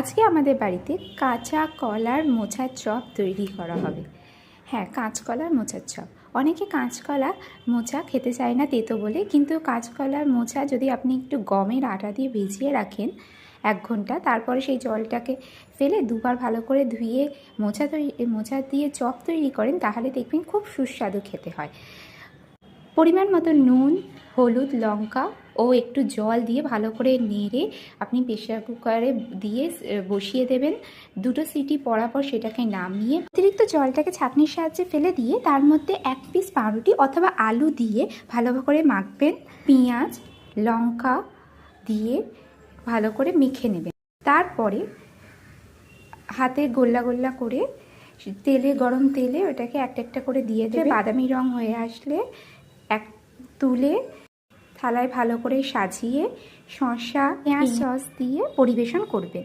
আজকে আমাদের বাড়িতে কাঁচা কলার মোচার চপ তৈরি করা হবে। হ্যাঁ, কাঁচকলার মোচার চপ। অনেকে কাঁচকলা মোচা খেতে চায় না তেতো বলে, কিন্তু কাঁচকলার মোচা যদি আপনি একটু গমের আটা দিয়ে ভিজিয়ে রাখেন 1 ঘন্টা, তারপরে সেই জলটাকে ফেলে দুবার ভালো করে ধুয়ে মোচা দিয়ে চপ তৈরি করেন, তাহলে দেখবেন খুব সুস্বাদু খেতে হয়। পরিমাণ মতো নুন, হলুদ, লঙ্কা ও একটু জল দিয়ে ভালো করে নেড়ে আপনি প্রেসার কুকারে দিয়ে বসিয়ে দেবেন। 2টো সিটি পড়ার পর সেটাকে নামিয়ে অতিরিক্ত জলটাকে ছাঁকনির সাহায্যে ফেলে দিয়ে তার মধ্যে 1 পিস পাউরুটি অথবা আলু দিয়ে ভালো করে মাখবেন। পেঁয়াজ, লঙ্কা দিয়ে ভালো করে মেখে নেবেন। তারপরে হাতে গোল্লা গোল্লা করে গরম তেলে ওটাকে একটা একটা করে দিয়ে দেবে। বাদামি রং হয়ে আসলে তুলে থালায় ভালো করে সাজিয়ে শসা, পেঁয়াজ সস দিয়ে পরিবেশন করবেন।